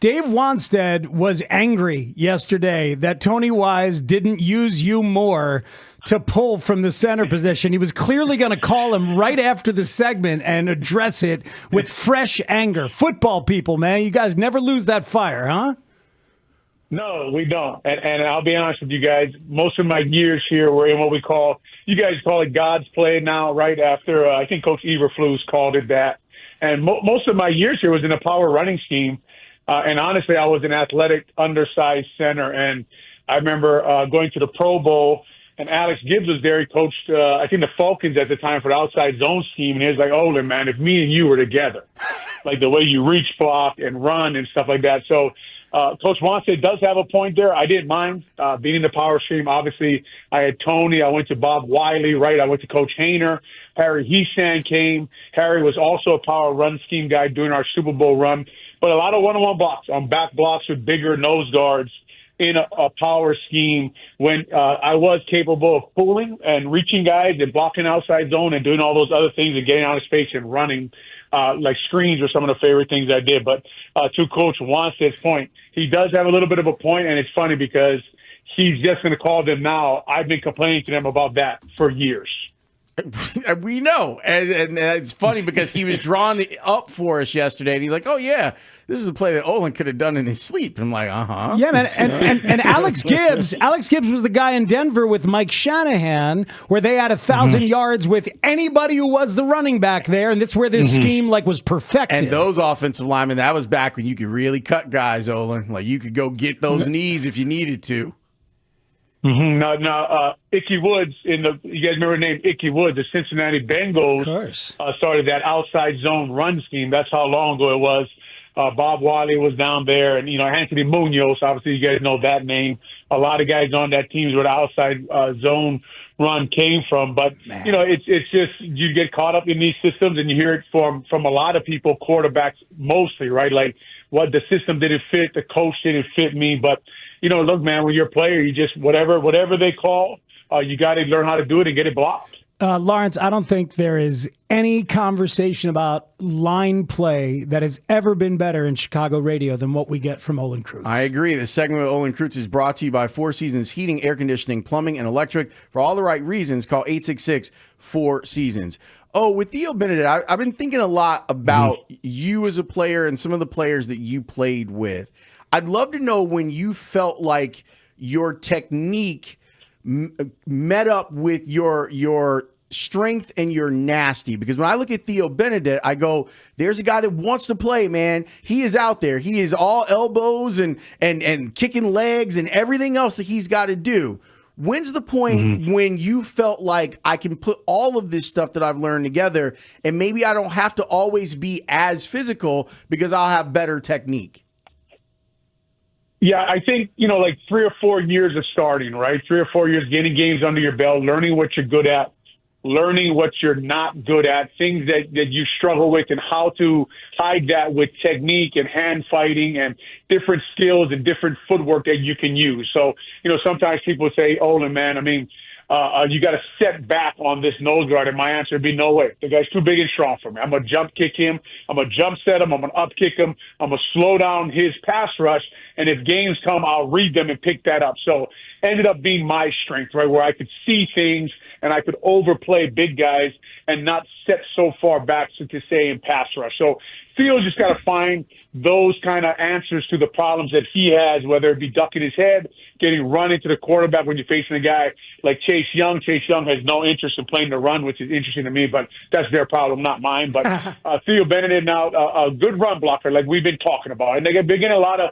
Dave Wanstead was angry yesterday that Tony Wise didn't use you more to pull from the center position. He was clearly going to call him right after the segment and address it with fresh anger. Football people, man, you guys never lose that fire, huh? No, we don't. And I'll be honest with you guys, most of my years here were in what we call, you guys call it God's play now, right after, I think Coach Eberflus called it that. And most of my years here was in a power running scheme. And honestly, I was an athletic, undersized center. And I remember going to the Pro Bowl, and Alex Gibbs was there. He coached, I think, the Falcons at the time for the outside zone scheme. And he was like, Olin, man, if me and you were together, like the way you reach, block, and run and stuff like that. So Coach Wanstead does have a point there. I didn't mind being in the power stream. Obviously, I had Tony. I went to Bob Wiley, right? I went to Coach Hayner. Harry Heesan came. Harry was also a power run scheme guy during our Super Bowl run. But a lot of one-on-one blocks, on back blocks with bigger nose guards in a power scheme when I was capable of pulling and reaching guys and blocking outside zone and doing all those other things and getting out of space and running. Like screens were some of the favorite things I did. But to Coach Wanstead's point, he does have a little bit of a point, and it's funny because he's just going to call them now. I've been complaining to them about that for years. We know. And it's funny because he was drawing it up for us yesterday, and he's like, oh, yeah, this is a play that Olin could have done in his sleep. I'm like, uh-huh. Yeah, man. And Alex Gibbs was the guy in Denver with Mike Shanahan where they had 1,000 yards with anybody who was the running back there, and that's where their scheme was perfected. And those offensive linemen, that was back when you could really cut guys, Olin. Like, you could go get those knees if you needed to. No, Ickey Woods, you guys remember the name Ickey Woods, the Cincinnati Bengals started that outside zone run scheme. That's how long ago it was. Bob Wiley was down there, and, Anthony Munoz, obviously you guys know that name. A lot of guys on that team where the outside zone run came from. But, it's just you get caught up in these systems, and you hear it from a lot of people, quarterbacks mostly, right? Like, what the system didn't fit, the coach didn't fit me, but look, man, when you're a player, you just whatever they call, you got to learn how to do it and get it blocked. Lawrence, I don't think there is any conversation about line play that has ever been better in Chicago radio than what we get from Olin Kreutz. I agree. This segment with Olin Kreutz is brought to you by Four Seasons Heating, Air Conditioning, Plumbing, and Electric. For all the right reasons, call 866-4Seasons. Oh, with Theo Benedict, I've been thinking a lot about you as a player and some of the players that you played with. I'd love to know when you felt like your technique met up with your strength and your nasty. Because when I look at Theo Benedict, I go, there's a guy that wants to play, man. He is out there. He is all elbows and kicking legs and everything else that he's got to do. When's the point when you felt like I can put all of this stuff that I've learned together and maybe I don't have to always be as physical because I'll have better technique? Yeah, I think, like 3 or 4 years of starting, right? 3 or 4 years getting games under your belt, learning what you're good at, learning what you're not good at, things that you struggle with, and how to hide that with technique and hand fighting and different skills and different footwork that you can use. So, sometimes people say, Olin, man, you got to set back on this nose guard. And my answer would be no way. The guy's too big and strong for me. I'm going to jump kick him. I'm going to jump set him. I'm going to up kick him. I'm going to slow down his pass rush. And if games come, I'll read them and pick that up. So ended up being my strength, right, where I could see things and I could overplay big guys and not set so far back to say in pass rush. So Theo just got to find those kind of answers to the problems that he has, whether it be ducking his head, getting run into the quarterback when you're facing a guy like Chase Young. Chase Young has no interest in playing the run, which is interesting to me, but that's their problem, not mine. But Theo Benedict now, a good run blocker like we've been talking about. And they're getting a lot of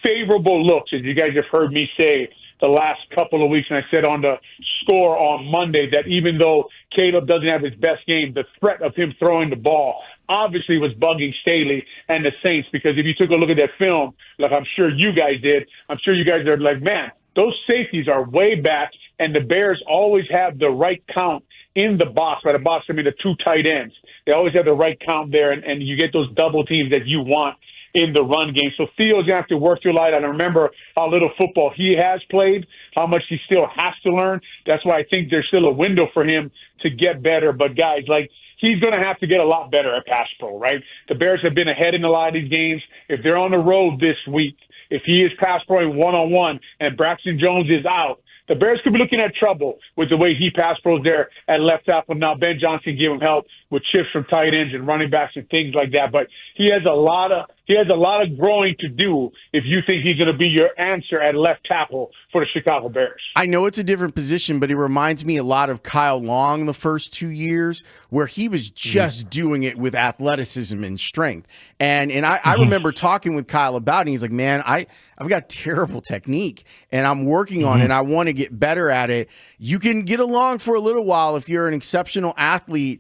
favorable looks, as you guys have heard me say the last couple of weeks, and I said on the score on Monday that even though Caleb doesn't have his best game, the threat of him throwing the ball obviously was bugging Staley and the Saints, because if you took a look at that film, like I'm sure you guys did, I'm sure you guys are like, man, those safeties are way back, and the Bears always have the right count in the box. By the box, I mean the two tight ends. They always have the right count there, and you get those double teams that you want in the run game. So Theo's going to have to work through light. And remember how little football he has played, how much he still has to learn. That's why I think there's still a window for him to get better. But guys, like he's going to have to get a lot better at pass pro, right? The Bears have been ahead in a lot of these games. If they're on the road this week, if he is pass proing one-on-one and Braxton Jones is out, the Bears could be looking at trouble with the way he pass pros there at left tackle. Now, Ben Johnson give him help with shifts from tight ends and running backs and things like that. But he has a lot of growing to do if you think he's going to be your answer at left tackle for the Chicago Bears. I know it's a different position, but it reminds me a lot of Kyle Long the first 2 years, where he was just doing it with athleticism and strength. And I remember talking with Kyle about it, and he's like, man, I've got terrible technique, and I'm working on it, and I want to get better at it. You can get along for a little while if you're an exceptional athlete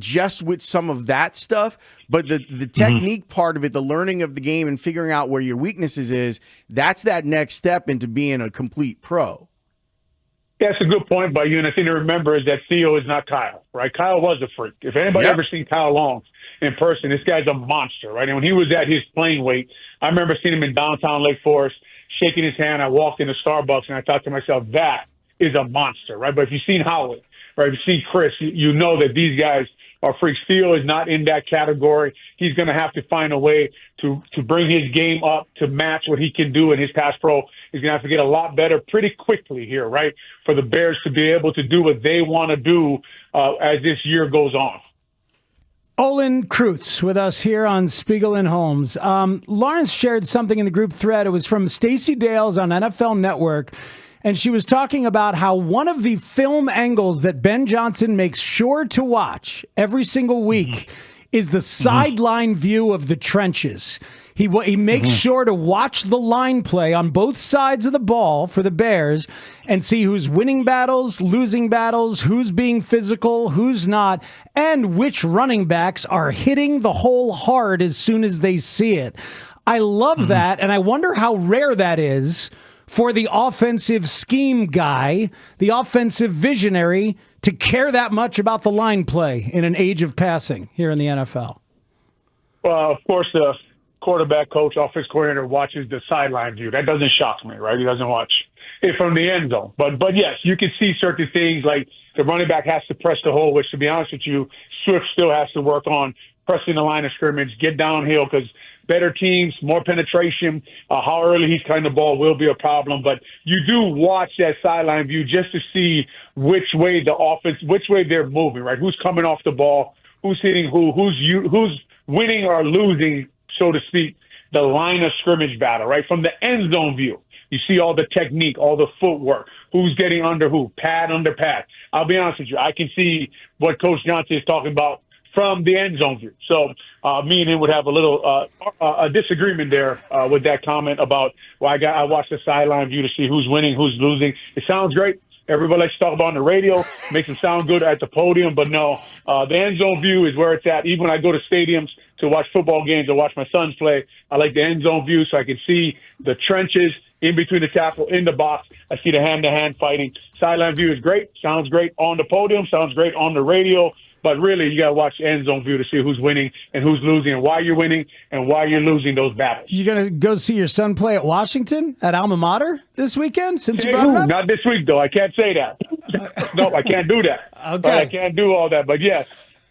just with some of that stuff, but the technique part of it, the learning of the game and figuring out where your weaknesses is, that's that next step into being a complete pro. That's a good point by you, and the thing to remember is that Theo is not Kyle, right? Kyle was a freak. If anybody ever seen Kyle Long in person, this guy's a monster, right? And when he was at his playing weight, I remember seeing him in downtown Lake Forest, shaking his hand. I walked into Starbucks, and I thought to myself, that is a monster, right? But if you've seen Howard, right, if you've seen Chris, you know that these guys are freaks. Theo is not in that category. He's going to have to find a way to bring his game up to match what he can do in his pass pro. He's going to have to get a lot better pretty quickly here, right, for the Bears to be able to do what they want to do as this year goes on. Olin Kreutz with us here on Spiegel and Holmes. Lawrence shared something in the group thread. It was from Stacey Dales on NFL Network, and she was talking about how one of the film angles that Ben Johnson makes sure to watch every single week is the sideline view of the trenches. He makes sure to watch the line play on both sides of the ball for the Bears and see who's winning battles, losing battles, who's being physical, who's not, and which running backs are hitting the hole hard as soon as they see it. I love that, and I wonder how rare that is for the offensive scheme guy, the offensive visionary, to care that much about the line play in an age of passing here in the NFL. Well, of course, the quarterback coach, offense coordinator watches the sideline view. That doesn't shock me, right? He doesn't watch it from the end zone. But yes, you can see certain things like the running back has to press the hole, which, to be honest with you, Swift still has to work on pressing the line of scrimmage, get downhill, because better teams, more penetration, how early he's cutting the ball will be a problem. But you do watch that sideline view just to see which way the offense, which way they're moving, right? Who's coming off the ball, who's hitting who's winning or losing, so to speak, the line of scrimmage battle, right? From the end zone view, you see all the technique, all the footwork, who's getting under who, pad under pad. I'll be honest with you, I can see what Coach Johnson is talking about from the end zone view. So me and him would have a little a disagreement there with that comment about, well, I watched the sideline view to see who's winning, who's losing. It sounds great. Everybody likes to talk about on the radio, makes it sound good at the podium, but no, the end zone view is where it's at. Even when I go to stadiums to watch football games or watch my sons play, I like the end zone view so I can see the trenches in between the tackle, in the box. I see the hand-to-hand fighting. Sideline view is great, sounds great on the podium, sounds great on the radio. But really, you got to watch end zone view to see who's winning and who's losing and why you're winning and why you're losing those battles. You going to go see your son play at Washington, at Alma Mater this weekend, since you brought it up? Not this week, though. I can't say that. No, I can't do that. Okay. I can't do all that. But, yes,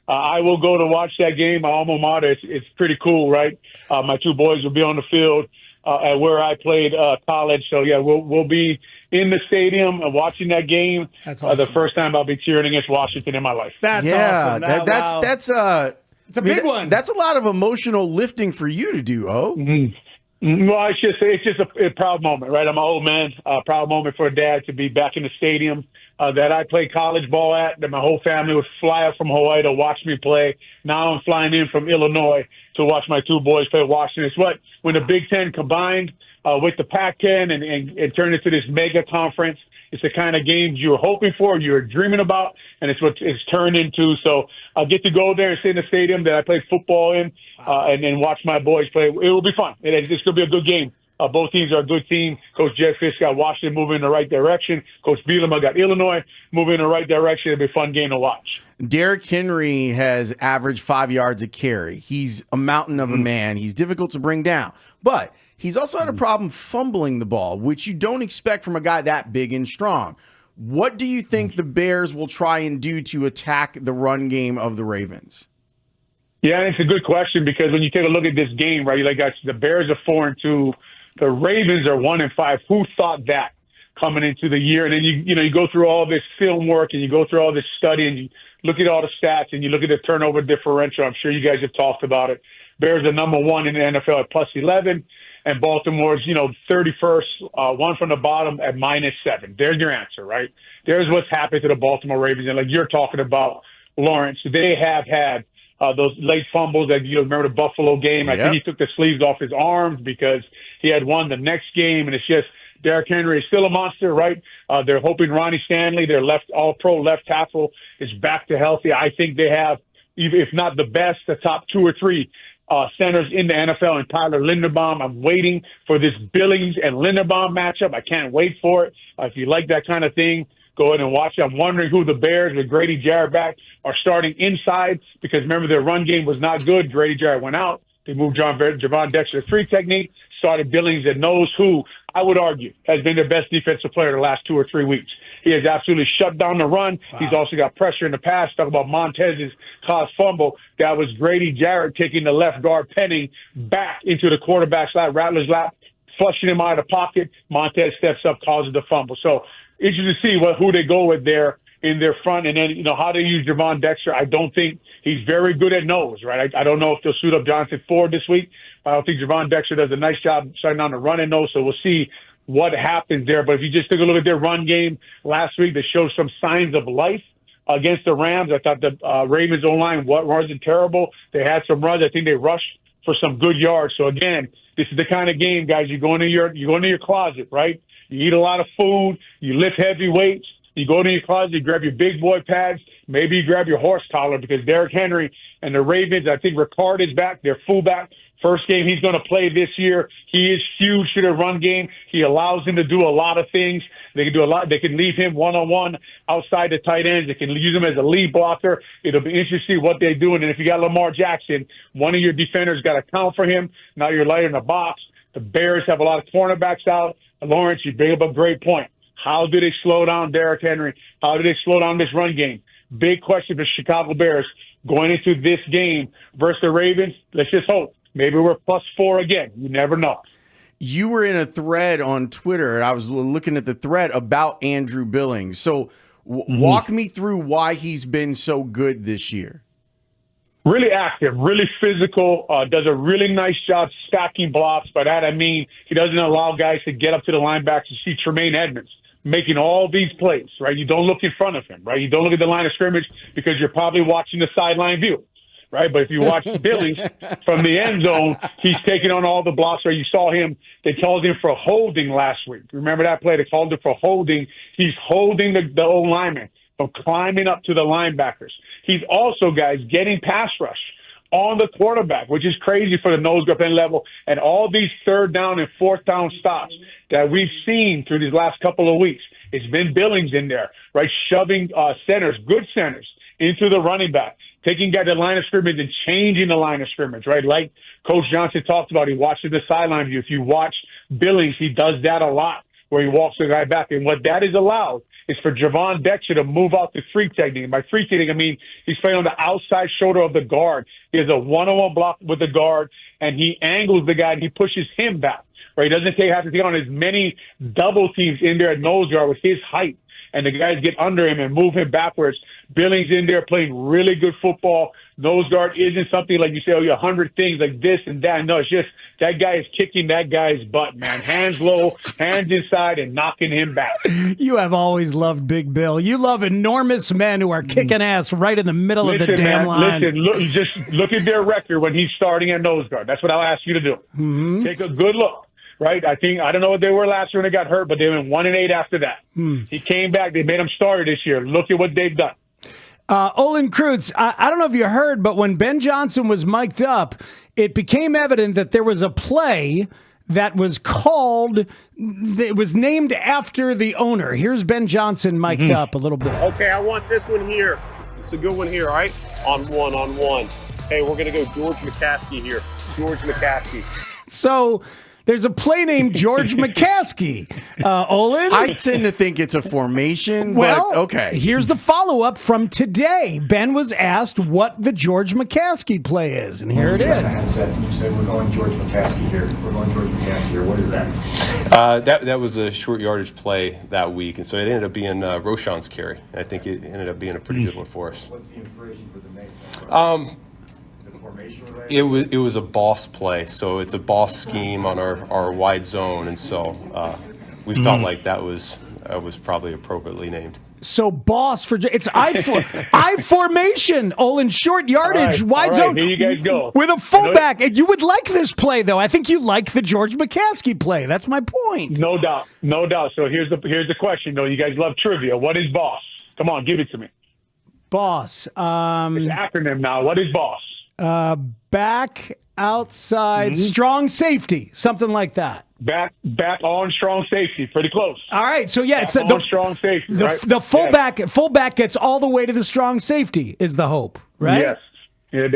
I will go to watch that game. My alma mater, it's pretty cool, right? My two boys will be on the field at where I played college. So, yeah, we'll be in the stadium and watching that game. That's awesome. The first time I'll be cheering against Washington in my life. That's awesome. That's it's a big one. That's a lot of emotional lifting for you to do, Oh. Well, it's just a proud moment, right? I'm an old man. A proud moment for a dad to be back in the stadium that I played college ball at, that my whole family would fly up from Hawaii to watch me play. Now I'm flying in from Illinois to watch my two boys play Washington. It's what, when the Big Ten combined with the Pac-10 and turned into this mega conference, it's the kind of games you were hoping for, you were dreaming about, and it's what it's turned into. So I'll get to go there and sit in the stadium that I played football in and then watch my boys play. It will be fun. It's going to be a good game. Both teams are a good team. Coach Jeff Fish got Washington moving in the right direction. Coach Bielema got Illinois moving in the right direction. It'll be a fun game to watch. Derrick Henry has averaged 5 yards a carry. He's a mountain of a man. He's difficult to bring down. But he's also had a problem fumbling the ball, which you don't expect from a guy that big and strong. What do you think the Bears will try and do to attack the run game of the Ravens? Yeah, it's a good question because when you take a look at this game, right, like the Bears are 4-2, the Ravens are 1-5. Who thought that coming into the year? And then you go through all this film work and you go through all this study and you look at all the stats and you look at the turnover differential. I'm sure you guys have talked about it. Bears are number 1 in the NFL at +11, and Baltimore's 31st, one from the bottom at -7. There's your answer, right? There's what's happened to the Baltimore Ravens, and like you're talking about, Lawrence, they have had those late fumbles that remember the Buffalo game. I think he took the sleeves off his arms because he had won the next game, and it's just Derrick Henry is still a monster, right? They're hoping Ronnie Stanley, their all-pro left tackle, is back to healthy. I think they have, if not the best, the top 2 or 3 centers in the NFL, and Tyler Linderbaum. I'm waiting for this Billings and Linderbaum matchup. I can't wait for it. If you like that kind of thing, go ahead and watch it. I'm wondering who the Bears with Grady Jarrett back are starting inside because remember their run game was not good. Grady Jarrett went out. They moved Javon Dexter to 3 technique, started Billings at nose, who I would argue has been their best defensive player the last 2 or 3 weeks. He has absolutely shut down the run. Wow. He's also got pressure in the pass. Talk about Montez's caused fumble. That was Grady Jarrett taking the left guard Penning back into the quarterback's lap, Rattler's lap, flushing him out of the pocket. Montez steps up, causes the fumble. So interesting to see who they go with there in their front. And then, how they use Javon Dexter. I don't think he's very good at nose, right? I don't know if they'll suit up Jonathan Ford this week. I don't think Javon Dexter does a nice job starting on the run and nose, so we'll see what happens there. But if you just take a look at their run game last week, they showed some signs of life against the Rams. I thought the Ravens O-line wasn't terrible. They had some runs. I think they rushed for some good yards. So again, this is the kind of game, guys. You go into your closet, right? You eat a lot of food. You lift heavy weights. You go to your closet, you grab your big boy pads. Maybe you grab your horse collar because Derrick Henry and the Ravens, I think Ricard is back, their fullback. First game he's going to play this year. He is huge to the run game. He allows him to do a lot of things. They can do a lot. They can leave him one-on-one outside the tight ends. They can use him as a lead blocker. It'll be interesting to see what they're doing. And if you got Lamar Jackson, one of your defenders got to count for him. Now you're light in the box. The Bears have a lot of cornerbacks out. Lawrence, you bring up a great point. How do they slow down Derrick Henry? How do they slow down this run game? Big question for Chicago Bears going into this game versus the Ravens. Let's just hope. Maybe we're +4 again. You never know. You were in a thread on Twitter, and I was looking at the thread about Andrew Billings. So walk me through why he's been so good this year. Really active, really physical, does a really nice job stacking blocks. By that, I mean he doesn't allow guys to get up to the linebackers. You see Tremaine Edmonds making all these plays, right? You don't look in front of him, right? You don't look at the line of scrimmage because you're probably watching the sideline view. Right, but if you watch Billings from the end zone, he's taking on all the blocks. Or you saw him, they called him for holding last week. Remember that play? They called him for holding. He's holding the old lineman from climbing up to the linebackers. He's also, guys, getting pass rush on the quarterback, which is crazy for the nose guard level. And all these 3rd down and 4th down stops that we've seen through these last couple of weeks, it's been Billings in there, right, shoving centers, good centers, into the running back. Taking guys to the line of scrimmage and changing the line of scrimmage, right? Like Coach Johnson talked about, he watches the sideline view. If you watch Billings, he does that a lot where he walks the guy back. And what that is allowed is for Javon Dexter to move out to 3 technique. And by 3 technique, I mean he's playing on the outside shoulder of the guard. He has a one-on-one block with the guard, and he angles the guy, and he pushes him back, right? He doesn't have to take on as many double teams in there at nose guard with his height. And the guys get under him and move him backwards. Billings in there playing really good football. Nose guard isn't something like you say, 100 things like this and that. No, it's just that guy is kicking that guy's butt, man. Hands low, hands inside, and knocking him back. You have always loved Big Bill. You love enormous men who are kicking ass right in the middle of the damn line. Listen, just look at their record when he's starting at nose guard. That's what I'll ask you to do. Mm-hmm. Take a good look. Right, I don't know what they were last year when they got hurt, but they went 1-8 after that. He came back. They made him starter this year. Look at what they've done. Olin Kreutz, I don't know if you heard, but when Ben Johnson was mic'd up, it became evident that there was a play that was called. It was named after the owner. Here's Ben Johnson mic'd up a little bit. Okay, I want this one here. It's a good one here, all right? On one. Hey, we're going to go George McCaskey here. George McCaskey. So There's a play named George McCaskey. Olin? I tend to think it's a formation, Well, but okay. Here's the follow-up from today. Ben was asked what the George McCaskey play is, and here it is. You said we're going George McCaskey here. We're going George McCaskey here. What is that? That was a short yardage play that week, and so it ended up being Roshan's carry. I think it ended up being a pretty good one for us. What's the inspiration for the name? The formation related? It was a boss play, so it's a boss scheme on our wide zone, and so we felt like that was probably appropriately named. So boss for it's I formation. Olin, short yardage, wide zone. Here you guys go with a fullback. And you would like this play, though. I think you like the George McCaskey play. That's my point. No doubt. So here's the question, though. You guys love trivia. What is boss? Come on, give it to me. Boss. It's an acronym now. What is boss? Back, outside, strong safety, something like that. Back on strong safety. Pretty close. All right, so yeah, it's the strong safety. Right? The fullback gets all the way to the strong safety is the hope, right? Yes. Yeah,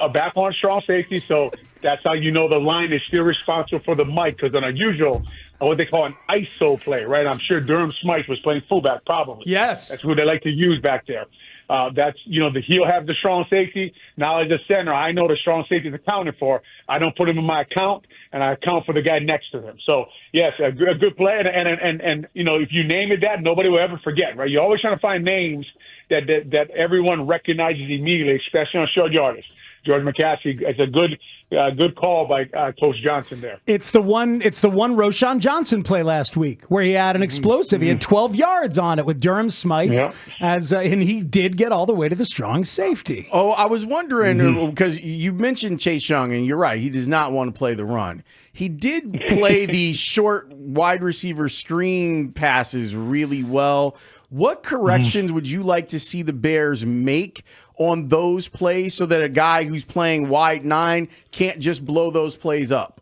a back on strong safety. So that's how you know the line is still responsible for the mic, because on a usual, what they call an ISO play, right? I'm sure Durham Smythe was playing fullback, probably. Yes. That's who they like to use back there. That's, he'll have the strong safety. Now as a center, I know the strong safety is accounted for. I don't put him in my account, and I account for the guy next to him. So yes, a good play. And if you name it that, nobody will ever forget, right? You're always trying to find names that everyone recognizes immediately, especially on short yardage. George McCaskey, it's a good call by Coach Johnson there. It's the one Roshan Johnson play last week where he had an explosive. He had 12 yards on it with Durham Smythe, and he did get all the way to the strong safety. Oh, I was wondering, because you mentioned Chase Young, and you're right, he does not want to play the run. He did play the short wide receiver screen passes really well. What corrections would you like to see the Bears make on those plays so that a guy who's playing wide 9 can't just blow those plays up?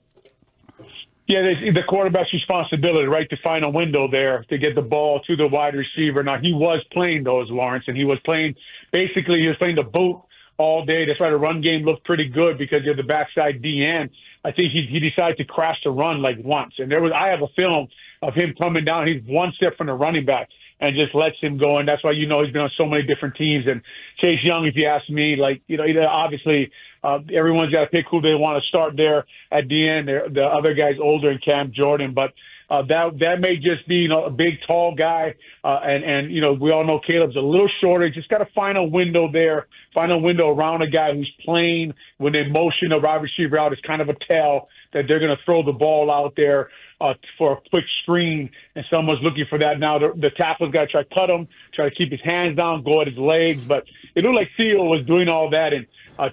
Yeah, the quarterback's responsibility, right, to find a window there to get the ball to the wide receiver. Now, he was playing those, Lawrence, and he was playing the boot all day. That's why the run game looked pretty good, because you're the backside DN. I think he decided to crash the run like once. And I have a film of him coming down. He's one step from the running back and just lets him go. And that's why he's been on so many different teams. And Chase Young, if you ask me, obviously everyone's got to pick who they want to start there at the end. The other guy's older in Cam Jordan, but that may just be a big, tall guy. And we all know Caleb's a little shorter. Just got to find a window there, find a window around a guy who's playing when they motion the wide receiver out. It's kind of a tell that they're going to throw the ball out there for a quick screen, and someone's looking for that. Now the tackle's got to try to cut him, try to keep his hands down, go at his legs. But it looked like Theo was doing all that, and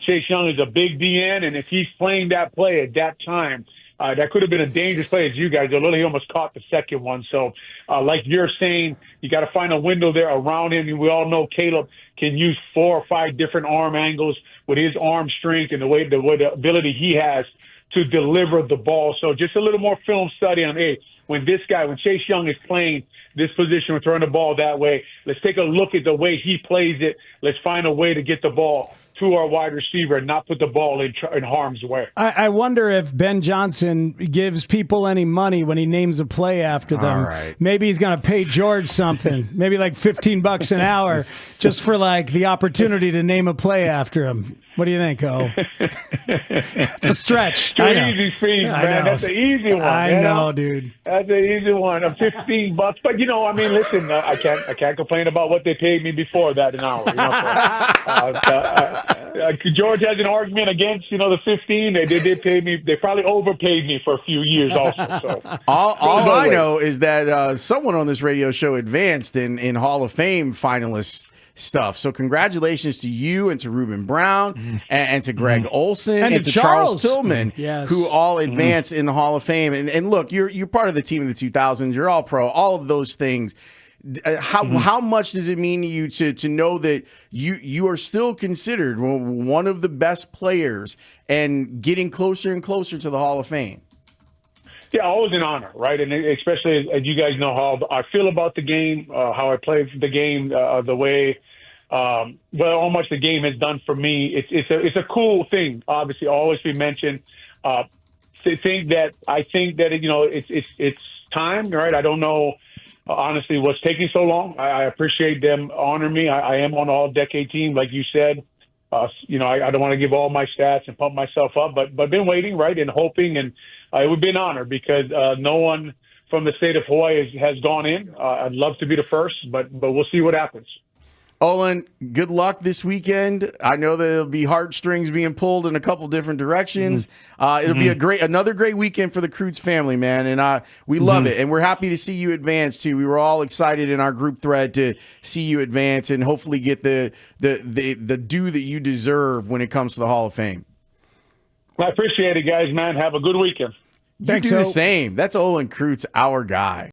Chase Young is a big DN, and if he's playing that play at that time, that could have been a dangerous play, as you guys. He almost caught the second one. So, like you're saying, you got to find a window there around him. And we all know Caleb can use 4 or 5 different arm angles with his arm strength and the ability he has to deliver the ball. So just a little more film study on, when Chase Young is playing this position, we're throwing the ball that way, let's take a look at the way he plays it. Let's find a way to get the ball to our wide receiver and not put the ball in harm's way. I wonder if Ben Johnson gives people any money when he names a play after them. All right. Maybe he's going to pay George something, maybe like $15 an hour, just for the opportunity to name a play after him. What do you think, Haugh? It's a stretch. Too easy fees, man. That's an easy one. I know, dude. That's an easy one. I'm $15, but listen, I can't complain about what they paid me before that an hour. George has an argument against the 15. They did pay me. They probably overpaid me for a few years also. So all I know is that someone on this radio show advanced in Hall of Fame finalists stuff. So congratulations to you and to Reuben Brown and to Greg Olson and to Charles Tillman, who all advanced in the Hall of Fame. And look, you're part of the team of the 2000s. You're all pro. All of those things. How much does it mean to you to know that you are still considered one of the best players and getting closer and closer to the Hall of Fame? Yeah, always an honor, right? And especially as you guys know how I feel about the game, how I play the game, the way, how much the game has done for me. It's a cool thing, obviously, always be mentioned. think that it's time, right? I don't know honestly what's taking so long. I appreciate them honoring me. I am on all decade team, like you said. I don't want to give all my stats and pump myself up, but been waiting, right, and hoping, and it would be an honor because no one from the state of Hawaii has gone in. I'd love to be the first, but we'll see what happens. Olin, good luck this weekend. I know there'll be heartstrings being pulled in a couple different directions. It'll be another great weekend for the Kreutz family, man, and we love it. And we're happy to see you advance too. We were all excited in our group thread to see you advance and hopefully get the due that you deserve when it comes to the Hall of Fame. I appreciate it, guys, man. Have a good weekend. You do the same. That's Olin Kreutz, our guy.